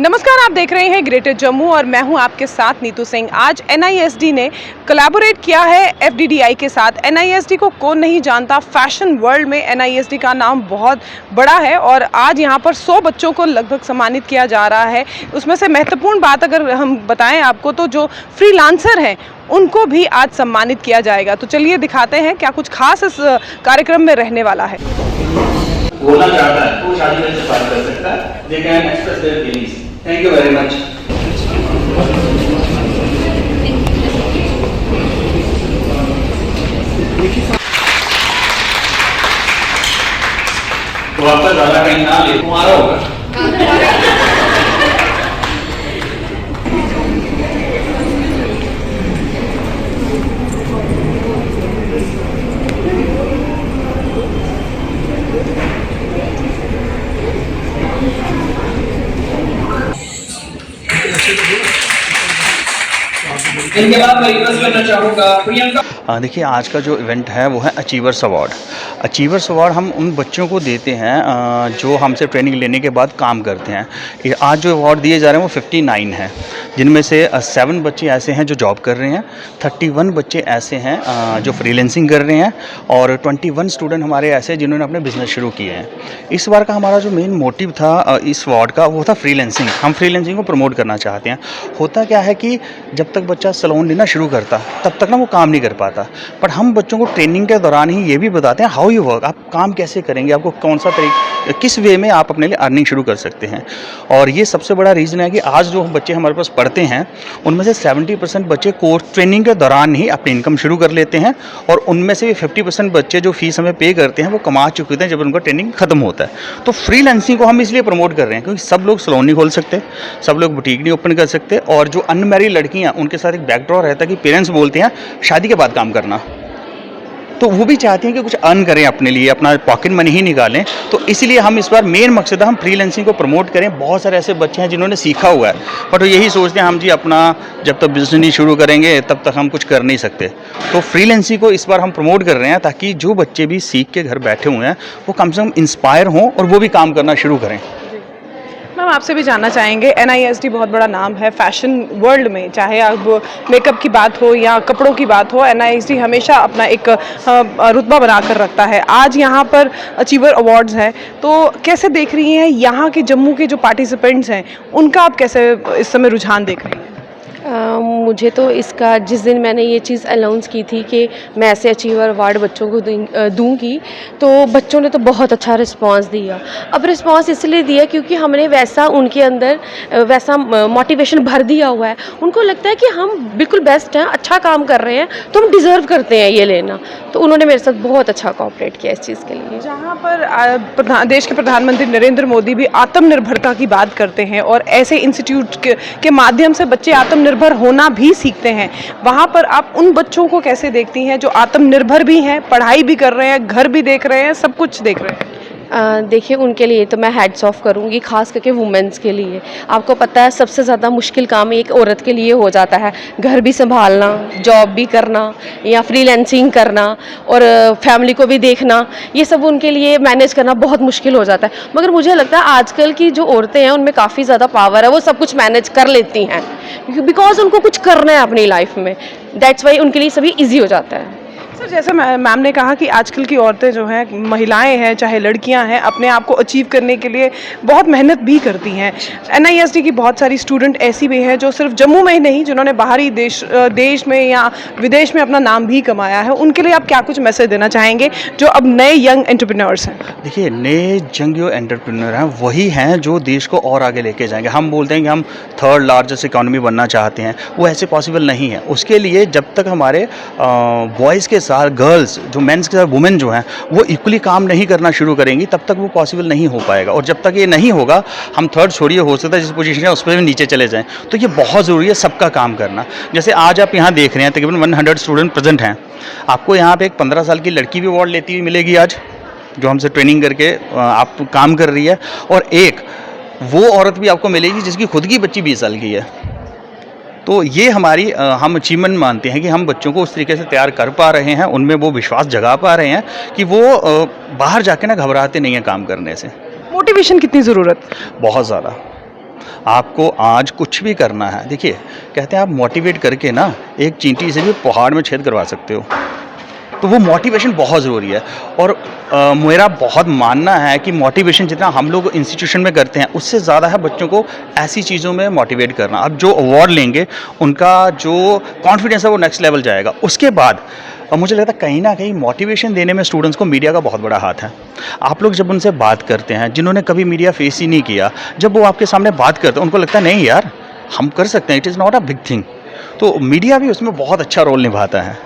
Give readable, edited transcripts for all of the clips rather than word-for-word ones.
नमस्कार, आप देख रहे हैं ग्रेटर जम्मू और मैं हूं आपके साथ नीतू सिंह। आज NISD ने कोलैबोरेट किया है FDDI के साथ। NISD को कौन नहीं जानता, फैशन वर्ल्ड में NISD का नाम बहुत बड़ा है और आज यहां पर 100 बच्चों को लगभग सम्मानित किया जा रहा है। उसमें से महत्वपूर्ण बात अगर हम बताएं आपको तो जो फ्रीलांसर हैं उनको भी आज सम्मानित किया जाएगा। तो चलिए दिखाते हैं क्या कुछ खास इस कार्यक्रम में रहने वाला है। बोलना चाहता है तो शादी में से बात कर सकता है। They can express their feelings. Thank you very much. तो आपका ज्यादा कहीं ना ले, तुम्हारा होगा। इनके बाद मैं रिक्वेस्ट करना चाहूँगा प्रियंका। देखिए, आज का जो इवेंट है वो है अचीवर्स अवार्ड। अचीवर्स अवार्ड हम उन बच्चों को देते हैं जो हमसे ट्रेनिंग लेने के बाद काम करते हैं। आज जो अवार्ड दिए जा रहे हैं वो 59 हैं, जिनमें से 7 बच्चे ऐसे हैं जो जॉब कर रहे हैं, 31 बच्चे ऐसे हैं जो फ्रीलांसिंग कर रहे हैं और 21 स्टूडेंट हमारे ऐसे हैं जिन्होंने अपने बिजनेस शुरू किए हैं। इस बार का हमारा जो मेन मोटिव था इस अवार्ड का वो था फ्रीलांसिंग। हम फ्रीलांसिंग को प्रमोट करना चाहते हैं। होता क्या है कि जब तक बच्चा सैलून लेना शुरू करता तब तक ना वो काम नहीं कर पाता, पर हम बच्चों को ट्रेनिंग के दौरान ही ये भी बताते हैं हाउ यू वर्क, आप काम कैसे करेंगे, आपको कौन सा तरीका, किस वे में आप अपने लिए अर्निंग शुरू कर सकते हैं। और ये सबसे बड़ा रीज़न है कि आज जो बच्चे हमारे पास पढ़ते हैं उनमें से 70% बच्चे कोर्स ट्रेनिंग के दौरान ही अपनी इनकम शुरू कर लेते हैं और उनमें से भी 50% बच्चे जो फीस हमें पे करते हैं वो कमा चुके होते हैं जब उनका ट्रेनिंग खत्म होता है। तो फ्रीलांसिंग को हम इसलिए प्रमोट कर रहे हैं क्योंकि सब लोग सैलून नहीं खोल सकते, सब लोग बुटीक नहीं ओपन कर सकते और जो अनमैरिड लड़कियाँ उनके साथ एक बैकड्रॉ रहता है कि पेरेंट्स बोलते हैं शादी के बाद काम करना, तो वो भी चाहते हैं कि कुछ अर्न करें अपने लिए, अपना पॉकेट मनी ही निकालें। तो इसलिए हम इस बार मेन मकसद है हम फ्रीलांसिंग को प्रमोट करें। बहुत सारे ऐसे बच्चे हैं जिन्होंने सीखा हुआ है बट वो यही सोचते हैं हम जी अपना जब तक बिजनेस नहीं शुरू करेंगे तब तक हम कुछ कर नहीं सकते। तो फ्रीलांसिंग को इस बार हम प्रमोट कर रहे हैं ताकि जो बच्चे भी सीख के घर बैठे हुए हैं वो कम से कम इंस्पायर हों और वो भी काम करना शुरू करें। मैम, आपसे भी जानना चाहेंगे, NISD बहुत बड़ा नाम है फैशन वर्ल्ड में, चाहे अब मेकअप की बात हो या कपड़ों की बात हो, NISD हमेशा अपना एक रुतबा बनाकर रखता है। आज यहाँ पर अचीवर अवार्ड्स है, तो कैसे देख रही हैं यहाँ के जम्मू के जो पार्टिसिपेंट्स हैं उनका आप कैसे इस समय रुझान देख रही हैं? मुझे तो इसका जिस दिन मैंने ये चीज़ अनाउंस की थी कि मैं ऐसे अचीवर अवार्ड बच्चों को दूंगी तो बच्चों ने तो बहुत अच्छा रिस्पांस दिया। अब रिस्पांस इसलिए दिया क्योंकि हमने वैसा उनके अंदर वैसा मोटिवेशन भर दिया हुआ है। उनको लगता है कि हम बिल्कुल बेस्ट हैं, अच्छा काम कर रहे हैं तो हम डिज़र्व करते हैं ये लेना। तो उन्होंने मेरे साथ बहुत अच्छा कोऑपरेट किया इस चीज़ के लिए। जहाँ पर देश के प्रधानमंत्री नरेंद्र मोदी भी आत्मनिर्भरता की बात करते हैं और ऐसे इंस्टीट्यूट के माध्यम से बच्चे आत्मनिर्भर होना भी सीखते हैं, वहाँ पर आप उन बच्चों को कैसे देखती हैं जो आत्मनिर्भर भी हैं, पढ़ाई भी कर रहे हैं, घर भी देख रहे हैं, सब कुछ देख रहे हैं? देखिए, उनके लिए तो मैं हेड्स ऑफ करूँगी, ख़ास करके वुमेंस के लिए। आपको पता है सबसे ज़्यादा मुश्किल काम एक औरत के लिए हो जाता है, घर भी संभालना, जॉब भी करना या फ्रीलांसिंग करना और फैमिली को भी देखना। ये सब उनके लिए मैनेज करना बहुत मुश्किल हो जाता है। मगर मुझे लगता है आजकल की जो औरतें हैं उनमें काफ़ी ज़्यादा पावर है, वो सब कुछ मैनेज कर लेती हैं बिकॉज उनको कुछ करना है अपनी लाइफ में। दैट्स वाई उनके लिए सभी ईजी हो जाता है। सर, जैसे मैम ने कहा कि आजकल की औरतें जो हैं, महिलाएं हैं चाहे लड़कियां हैं, अपने आप को अचीव करने के लिए बहुत मेहनत भी करती हैं। NISD की बहुत सारी स्टूडेंट ऐसी भी हैं जो सिर्फ जम्मू में ही नहीं, जिन्होंने बाहरी देश में या विदेश में अपना नाम भी कमाया है। उनके लिए आप क्या कुछ मैसेज देना चाहेंगे जो अब नए यंग एंटरप्रेन्योर्स हैं? देखिए, नए यंग जो एंटरप्रेन्योर हैं वही हैं जो देश को और आगे लेके जाएंगे। हम बोलते हैं कि हम 3rd लार्जेस्ट इकोनॉमी बनना चाहते हैं, वो ऐसे पॉसिबल नहीं है। उसके लिए जब तक हमारे बॉयज़ के साथ गर्ल्स जो मेंस के साथ वुमेन जो हैं वो इक्वली काम नहीं करना शुरू करेंगी तब तक वो पॉसिबल नहीं हो पाएगा। और जब तक ये नहीं होगा, हम 3rd छोड़िए, हो सकता है जिस पोजीशन है उस पर भी नीचे चले जाएं। तो ये बहुत ज़रूरी है सबका काम करना। जैसे आज आप यहाँ देख रहे हैं तकरीबन 100 स्टूडेंट प्रेजेंट हैं। आपको यहाँ पे एक 15 साल की लड़की भी अवार्ड लेती हुई मिलेगी आज, जो हमसे ट्रेनिंग करके आप काम कर रही है, और एक वो औरत भी आपको मिलेगी जिसकी खुद की बच्ची 20 साल की है। तो ये हमारी हम अचीवमेंट मानते हैं कि हम बच्चों को उस तरीके से तैयार कर पा रहे हैं, उनमें वो विश्वास जगा पा रहे हैं कि वो बाहर जाके ना घबराते नहीं हैं काम करने से। मोटिवेशन कितनी ज़रूरत? बहुत ज़्यादा। आपको आज कुछ भी करना है, देखिए कहते हैं आप मोटिवेट करके ना एक चींटी से भी पहाड़ में छेद करवा सकते हो। तो वो मोटिवेशन बहुत ज़रूरी है। और मेरा बहुत मानना है कि मोटिवेशन जितना हम लोग इंस्टीट्यूशन में करते हैं उससे ज़्यादा है बच्चों को ऐसी चीज़ों में मोटिवेट करना। अब जो अवार्ड लेंगे उनका जो कॉन्फिडेंस है वो नेक्स्ट लेवल जाएगा। उसके बाद मुझे लगता है कहीं ना कहीं मोटिवेशन देने में स्टूडेंट्स को मीडिया का बहुत बड़ा हाथ है। आप लोग जब उनसे बात करते हैं, जिन्होंने कभी मीडिया फेस ही नहीं किया, जब वो आपके सामने बात करते हैं उनको लगता है नहीं यार हम कर सकते हैं, it is not a big thing. तो मीडिया भी उसमें बहुत अच्छा रोल निभाता है।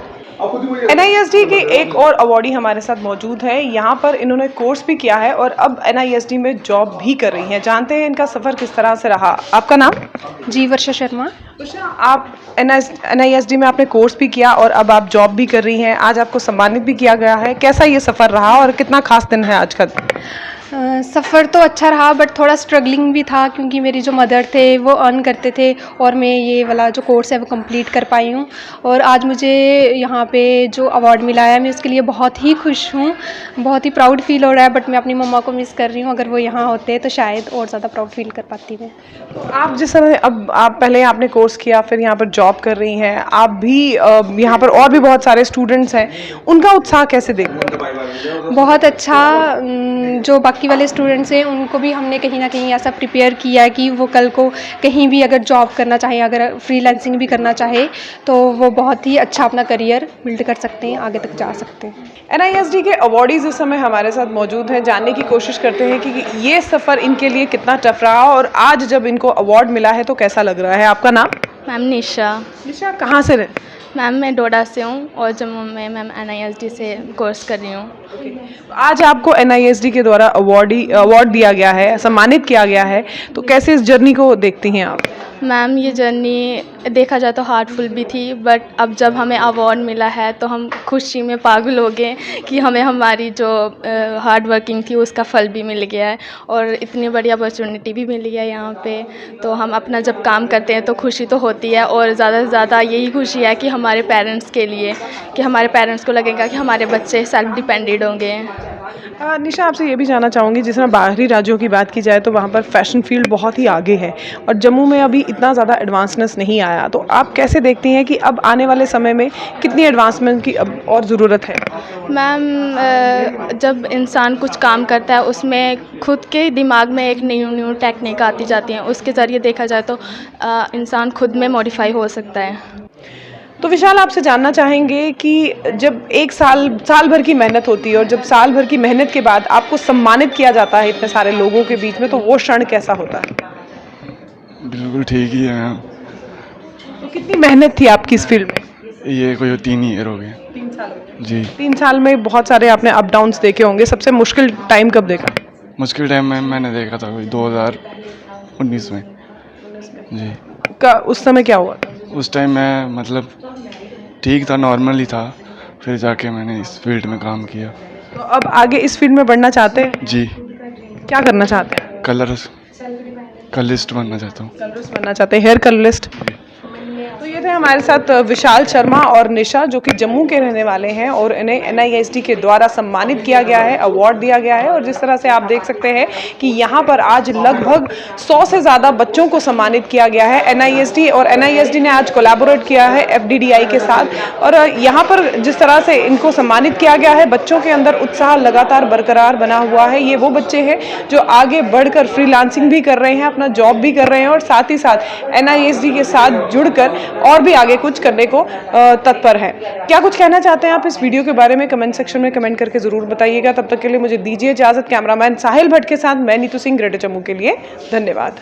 NISD के एक और अवॉर्डी हमारे साथ मौजूद है। यहाँ पर इन्होंने कोर्स भी किया है और अब NISD में जॉब भी कर रही हैं। जानते हैं इनका सफ़र किस तरह से रहा। आपका नाम? जी, वर्षा शर्मा। वर्षा, आप NISD में आपने कोर्स भी किया और अब आप जॉब भी कर रही हैं। आज आपको सम्मानित भी किया गया है। कैसा ये सफ़र रहा और कितना खास दिन है आज का? सफ़र तो अच्छा रहा बट थोड़ा स्ट्रगलिंग भी था क्योंकि मेरी जो मदर थे वो अर्न करते थे और मैं ये वाला जो कोर्स है वो कंप्लीट कर पाई हूँ। और आज मुझे यहाँ पे जो अवार्ड मिला है मैं उसके लिए बहुत ही खुश हूँ, बहुत ही प्राउड फील हो रहा है। बट मैं अपनी मम्मा को मिस कर रही हूँ, अगर वो यहाँ होते तो शायद और ज़्यादा प्राउड फील कर पाती मैं। आप जिस तरह अब आप पहले आपने कोर्स किया फिर यहाँ पर जॉब कर रही हैं, आप भी यहाँ पर और भी बहुत सारे स्टूडेंट्स हैं, उनका उत्साह कैसे देखते हैं? बहुत अच्छा। जो बाकी वाले स्टूडेंट्स हैं उनको भी हमने कहीं ना कहीं ऐसा प्रिपेयर किया है कि वो कल को कहीं भी अगर जॉब करना चाहे, अगर फ्रीलांसिंग भी करना चाहे तो वो बहुत ही अच्छा अपना करियर बिल्ड कर सकते हैं, आगे तक जा सकते हैं। NISD के अवॉर्डीज़ इस समय हमारे साथ मौजूद हैं। जानने की कोशिश करते हैं कि ये सफ़र इनके लिए कितना टफ रहा और आज जब इनको अवार्ड मिला है तो कैसा लग रहा है। आपका नाम? मैम निशा। निशा, कहाँ से रहे? मैम मैं डोडा से हूँ और जम्मू में मैम NISD से कोर्स कर रही हूँ। आज आपको NISD के द्वारा अवार्ड दिया गया है, सम्मानित किया गया है, तो कैसे इस जर्नी को देखती हैं आप? मैम ये जर्नी देखा जाए तो हार्टफुल भी थी बट अब जब हमें अवार्ड मिला है तो हम खुशी में पागल हो गए कि हमें हमारी जो हार्ड वर्किंग थी उसका फल भी मिल गया है और इतनी बड़ी अपॉर्चुनिटी भी मिली है यहाँ पे। तो हम अपना जब काम करते हैं तो खुशी तो होती है और ज़्यादा से ज़्यादा यही खुशी है कि हमारे पेरेंट्स के लिए, कि हमारे पेरेंट्स को लगेगा कि हमारे बच्चे सेल्फ डिपेंडेंट होंगे। निशा, आपसे ये भी जानना चाहूँगी, जिस तरह बाहरी राज्यों की बात की जाए तो वहाँ पर फैशन फील्ड बहुत ही आगे है और जम्मू में अभी इतना ज़्यादा एडवांसनेस नहीं आया, तो आप कैसे देखती हैं कि अब आने वाले समय में कितनी एडवांसमेंट की अब और ज़रूरत है? मैम जब इंसान कुछ काम करता है उसमें खुद के दिमाग में एक न्यू टेक्निक आती जाती है, उसके ज़रिए देखा जाए तो इंसान खुद में मॉडिफाई हो सकता है। तो विशाल, आपसे जानना चाहेंगे कि जब एक साल भर की मेहनत होती है और जब साल भर की मेहनत के बाद आपको सम्मानित किया जाता है इतने सारे लोगों के बीच में, तो वो क्षण कैसा होता है? बिल्कुल ठीक ही है मैम। तो कितनी मेहनत थी आपकी इस फील्ड में? ये कोई 3 ईयर हो गए। 3 साल जी। 3 साल में बहुत सारे आपने अप डाउन्स देखे होंगे। सबसे मुश्किल टाइम कब देखा? मुश्किल टाइम में मैंने देखा था कोई 2019 में। जी। उस समय क्या हुआ? उस टाइम मैं मतलब ठीक था, नॉर्मल ही था, फिर जाके मैंने इस फील्ड में काम किया। तो अब आगे इस फील्ड में बढ़ना चाहते हैं? जी। क्या करना चाहते हैं? कलरिस्ट बनना चाहता हूँ। कलरिस्ट बनना चाहते हैं, हेयर कलरिस्ट। तो ये थे हमारे साथ विशाल शर्मा और निशा, जो कि जम्मू के रहने वाले हैं और इन्हें NISD के द्वारा सम्मानित किया गया है, अवार्ड दिया गया है। और जिस तरह से आप देख सकते हैं कि यहाँ पर आज लगभग 100 से ज़्यादा बच्चों को सम्मानित किया गया है NISD, और NISD ने आज कोलैबोरेट किया है FDDI के साथ। और यहाँ पर जिस तरह से इनको सम्मानित किया गया है, बच्चों के अंदर उत्साह लगातार बरकरार बना हुआ है। ये वो बच्चे हैं जो आगे बढ़कर फ्रीलांसिंग भी कर रहे हैं, अपना जॉब भी कर रहे हैं और साथ ही साथ NISD के साथ जुड़कर और भी आगे कुछ करने को तत्पर है। क्या कुछ कहना चाहते हैं आप इस वीडियो के बारे में? कमेंट सेक्शन में कमेंट करके ज़रूर बताइएगा। तब तक के लिए मुझे दीजिए इजाज़त। कैमरामैन साहिल भट्ट के साथ मैं नीतू सिंह, ग्रेटर जम्मू के लिए। धन्यवाद।